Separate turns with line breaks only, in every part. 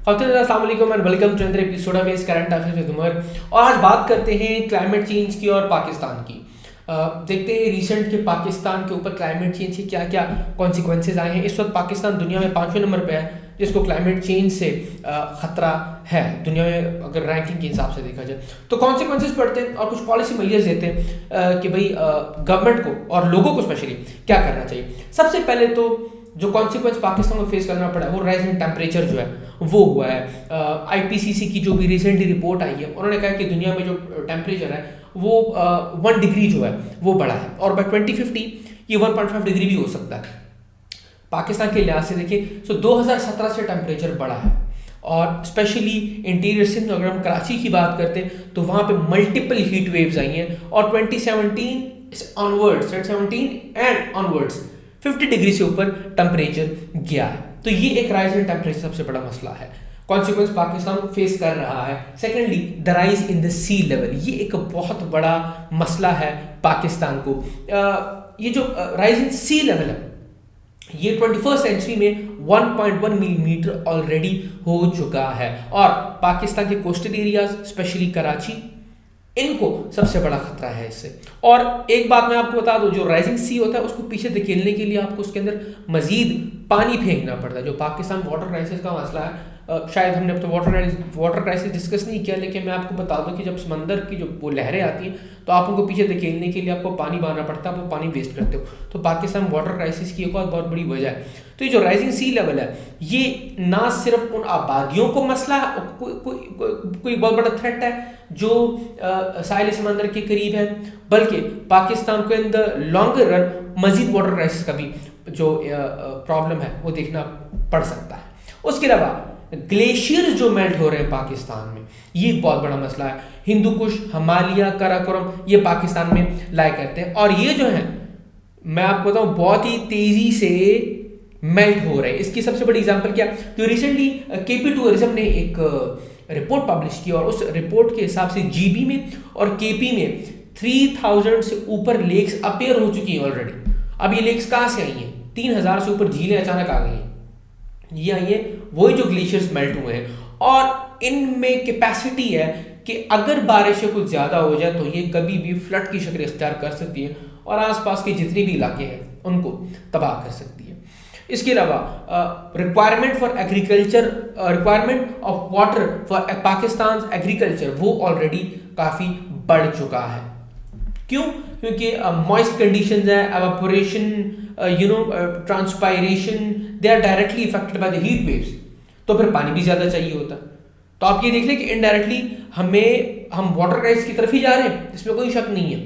अस्सलाम वालेकुम and welcome to another episode of current affairs with Umar. और आज बात करते हैं क्लाइमेट चेंज की और पाकिस्तान की। देखते हैं रिसेंट के पाकिस्तान के ऊपर क्लाइमेट चेंज के क्या क्या कॉन्सिक्वेंसेज आए हैं। इस वक्त पाकिस्तान दुनिया में 5वें नंबर पे है जिसको क्लाइमेट चेंज से ख़तरा है दुनिया में, अगर रैंकिंग के हिसाब से देखा जाए। तो कॉन्सिक्वेंसेज पढ़ते हैं और कुछ पॉलिसी मेजर्स देते हैं कि भाई गवर्नमेंट को और लोगों को स्पेशली क्या करना चाहिए। सबसे पहले तो जो कॉन्सिक्वेंस पाकिस्तान को फेस करना पड़ा वो राइज इन टेम्परेचर जो है वो हुआ है। आईपीसीसी की जो भी रिसेंटली रिपोर्ट आई है उन्होंने कहा कि दुनिया में जो टेम्परेचर है वो 1 डिग्री जो है वो बढ़ा है और बाय 2050 ये 1.5 डिग्री भी हो सकता है। पाकिस्तान के लिहाज से देखिए तो 2017 से टेम्परेचर बढ़ा है और स्पेशली इंटीरियर सिंध, अगर हम कराची की बात करते हैं तो वहाँ पे मल्टीपल हीट वेव्स आई हैं और 2017 ऑनवर्ड्स 2017 एंड ऑनवर्ड्स 50 डिग्री से ऊपर टेम्परेचर गया है। तो ये एक राइज इन टेम्परेचर सबसे बड़ा मसला है, कॉन्सिक्वेंस पाकिस्तान फेस कर रहा है। Secondly the rise in the sea level, ये एक बहुत बड़ा मसला है पाकिस्तान को। ये जो राइज इन सी लेवल है ये 21st सेंचुरी में 1.1 मिलीमीटर ऑलरेडी हो चुका है और पाकिस्तान के कोस्टल एरियाज स्पेशली कराची इनको सबसे बड़ा खतरा है इससे। और एक बात मैं आपको बता दूं, जो राइजिंग सी होता है उसको पीछे धकेलने के लिए आपको उसके अंदर मजीद पानी फेंकना पड़ता है। जो पाकिस्तान वाटर क्राइसिस का मसला है, शायद हमने अब तो वाटर क्राइसिस डिस्कस नहीं किया, लेकिन मैं आपको बता दूं कि जब समंदर की जो वो लहरें आती हैं तो आप उनको पीछे धकेलने के लिए आपको पानी बहाना पड़ता है, आप वो पानी वेस्ट करते हो। तो पाकिस्तान वाटर क्राइसिस की एक और बहुत बड़ी वजह है। तो ये जो राइजिंग सी लेवल है ये ना सिर्फ उन आबादियों को मसला है, कोई बहुत बड़ा थ्रेट है जो साहिल समंदर के करीब है, बल्कि पाकिस्तान को इन द लॉन्गर रन मजीद वाटर क्राइसिस का भी जो प्रॉब्लम है वो देखना पड़ सकता है। उसके अलावा ग्लेशियर्स जो मेल्ट हो रहे हैं पाकिस्तान में ये बहुत बड़ा मसला है। हिंदू कुश, हिमालय, काराकोरम ये पाकिस्तान में लाई करते हैं और ये जो है मैं आपको बताऊं बहुत ही तेजी से मेल्ट हो रहे हैं। इसकी सबसे बड़ी एग्जांपल क्या, तो रिसेंटली केपी टूरिज्म ने एक रिपोर्ट पब्लिश की और उस रिपोर्ट के हिसाब से जीबी में और केपी में 3000 से ऊपर लेक्स अपेयर हो चुकी हैं ऑलरेडी। अब ये लेक्स कहाँ से आई हैं? 3000 से ऊपर झीलें अचानक आ गई हैं। ये आई है वही जो ग्लेशियर्स मेल्ट हुए हैं और इनमें कैपेसिटी है कि अगर बारिशें कुछ ज़्यादा हो जाए तो ये कभी भी फ्लड की शक्ल इख्तियार कर सकती है और आसपास के जितने भी इलाके हैं उनको तबाह कर सकती है। इसके अलावा requirement for agriculture, requirement of water for Pakistan agriculture वो ऑलरेडी काफ़ी बढ़ चुका है। क्यों? क्योंकि मॉइस्ट कंडीशंस है, evaporation, transpiration, they are directly affected by the heat waves. तो फिर पानी भी ज़्यादा चाहिए होता है। तो आप ये देख लें कि इनडायरेक्टली हम वाटर क्राइसिस की तरफ ही जा रहे हैं, इसमें कोई शक नहीं है।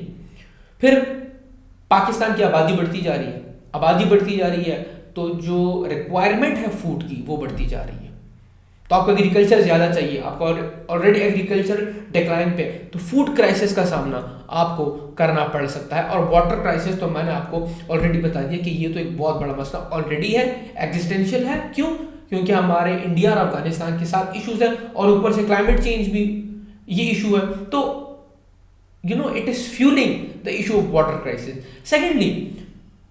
फिर पाकिस्तान की आबादी बढ़ती जा रही है, आबादी बढ़ती जा रही है तो जो रिक्वायरमेंट है फूड की वो बढ़ती जा रही है। तो आपको एग्रीकल्चर ज़्यादा चाहिए, आपको ऑलरेडी एग्रीकल्चर डिक्लाइन पे, तो फूड क्राइसिस का सामना आपको करना पड़ सकता है। और वाटर क्राइसिस तो मैंने आपको ऑलरेडी बता दिया कि ये तो एक बहुत बड़ा मसला ऑलरेडी है, एग्जिस्टेंशियल है। क्यों? क्योंकि हमारे इंडिया और अफगानिस्तान के साथ इश्यूज है और ऊपर से क्लाइमेट चेंज भी ये इशू है। तो it is fuelling the issue of water crisis. Secondly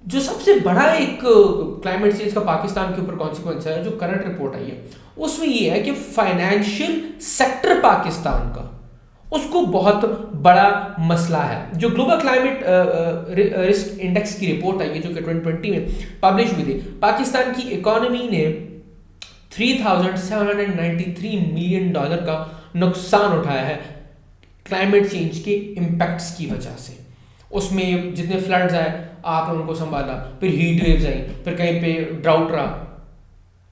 जो सबसे बड़ा एक क्लाइमेट चेंज का पाकिस्तान के ऊपर कॉन्सिक्वेंस है, जो करंट रिपोर्ट आई है उसमें ये है कि फाइनेंशियल सेक्टर पाकिस्तान का उसको बहुत बड़ा मसला है। जो ग्लोबल क्लाइमेट रिस्क इंडेक्स की रिपोर्ट आई है जो कि 2020 में पब्लिश हुई थी, पाकिस्तान की इकोनॉमी ने $3,793 मिलियन का नुकसान उठाया है क्लाइमेट चेंज के इम्पैक्ट्स की वजह से। उसमें जितने फ्लड्स आए आपने उनको संभाला, फिर हीट वेव्स आई, फिर कहीं पे ड्राउट रहा,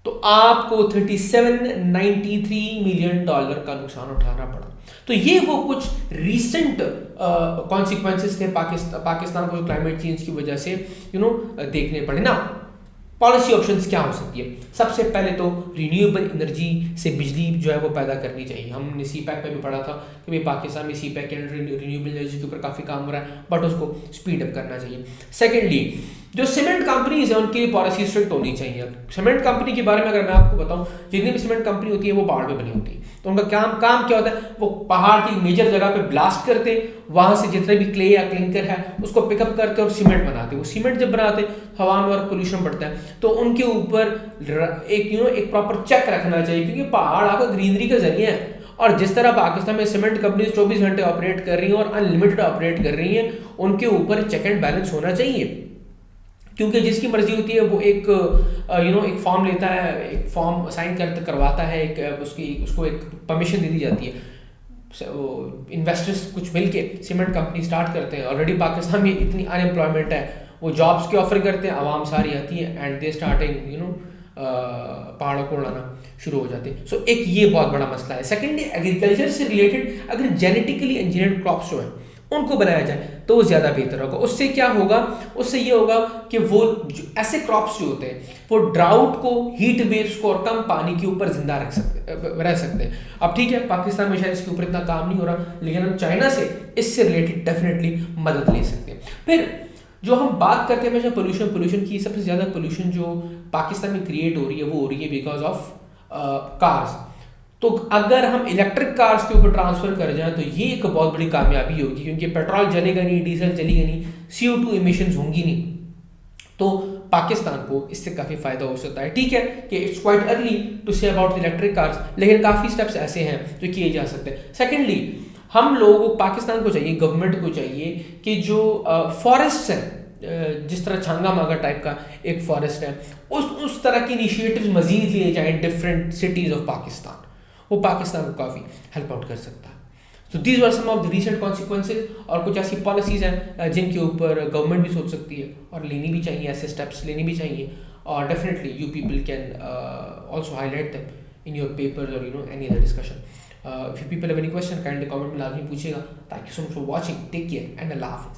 तो आपको $3793 मिलियन का नुकसान उठाना पड़ा। तो ये वो कुछ रीसेंट कॉन्सिक्वेंसेस थे पाकिस्तान को क्लाइमेट चेंज की वजह से देखने पड़े ना। पॉलिसी ऑप्शंस क्या हो सकती है? सबसे पहले तो रिन्यूएबल एनर्जी से बिजली जो है वो पैदा करनी चाहिए। हमने सीपैक पे भी पढ़ा था कि भाई पाकिस्तान में सीपैक रिन्यूएबल एनर्जी के ऊपर काफ़ी काम हो रहा है, बट उसको स्पीड अप करना चाहिए। सेकेंडली जो सीमेंट कंपनीज है उनकी पॉलिसी स्ट्रिक्ट होनी चाहिए। सीमेंट कंपनी के बारे में अगर मैं आपको बताऊं, जितनी भी सीमेंट कंपनी होती है वो पहाड़ पे बनी होती है। तो उनका काम क्या होता है, वो पहाड़ की मेजर जगह पे ब्लास्ट करते, वहां से जितने भी क्ले या क्लिंकर है उसको पिकअप करते और सीमेंट बनाते। वो सीमेंट जब बनाते हवा में और पोल्यूशन बढ़ता है, तो उनके ऊपर एक प्रॉपर चेक रखना चाहिए, क्योंकि पहाड़ आपको ग्रीनरी का जरिए है। और जिस तरह पाकिस्तान में सीमेंट कंपनीज 24 घंटे ऑपरेट कर रही हैं और अनलिमिटेड ऑपरेट कर रही हैं, उनके ऊपर चेक एंड बैलेंस होना चाहिए। क्योंकि जिसकी मर्जी होती है वो एक एक फॉर्म लेता है, एक फॉर्म साइन करवाता है, उसको एक परमिशन दे दी जाती है। इन्वेस्टर्स कुछ मिलके सीमेंट कंपनी स्टार्ट करते हैं। ऑलरेडी पाकिस्तान में इतनी अनएम्प्लॉयमेंट है, वो जॉब्स के ऑफर करते हैं, आवाम सारी आती है एंड दे स्टार्टिंग पहाड़ों को उड़ाना शुरू हो जाते हैं। सो एक ये बहुत बड़ा मसला है। सेकेंडली, एग्रीकल्चर से रिलेटेड अगर जेनेटिकली इंजीनियर्ड क्रॉप्स जो हैं उनको बनाया जाए तो वो ज़्यादा बेहतर होगा। उससे क्या होगा, उससे ये होगा कि वो ऐसे क्रॉप्स जो होते हैं वो ड्राउट को, हीट वेव्स को और कम पानी के ऊपर जिंदा रह सकते हैं। अब ठीक है, पाकिस्तान में शायद इसके ऊपर इतना काम नहीं हो रहा, लेकिन हम चाइना से इससे रिलेटेड डेफिनेटली मदद ले सकते हैं। फिर जो हम बात करते हैं हमेशा पोल्यूशन की, सबसे ज़्यादा पोल्यूशन जो पाकिस्तान में क्रिएट हो रही है वो हो रही है बिकॉज ऑफ कार्स। तो अगर हम इलेक्ट्रिक कार्स के ऊपर ट्रांसफर कर जाएं तो ये एक बहुत बड़ी कामयाबी होगी, क्योंकि पेट्रोल जलेगा नहीं, डीजल जलेगा नहीं, CO2 इमिशंस होंगी नहीं, तो पाकिस्तान को इससे काफ़ी फ़ायदा हो सकता है। ठीक है कि it's quite early to say about electric cars, लेकिन काफ़ी स्टेप्स ऐसे हैं जो किए जा सकते हैं। सेकेंडली, हम लोगों, पाकिस्तान को चाहिए, गवर्नमेंट को चाहिए कि जो फॉरेस्ट है, जिस तरह छांगा मांगा टाइप का एक फॉरेस्ट है, उस तरह के इनिशिएटिव्स मजीद लिए जाएँ डिफरेंट सिटीज़ ऑफ पाकिस्तान। वो पाकिस्तान को काफ़ी हेल्प आउट कर सकता है। तो these were some of the recent consequences, और कुछ ऐसी पॉलिसीज़ हैं जिनके ऊपर गवर्नमेंट भी सोच सकती है और लेनी भी चाहिए, ऐसे स्टेप्स लेनी भी चाहिए। और definitely you people can also highlight them in your papers और any other discussion. If you people have any question, kindly comment में लाजमी पूछेगा। Thank you so much for watching, take care and अल्लाह हाफिज़।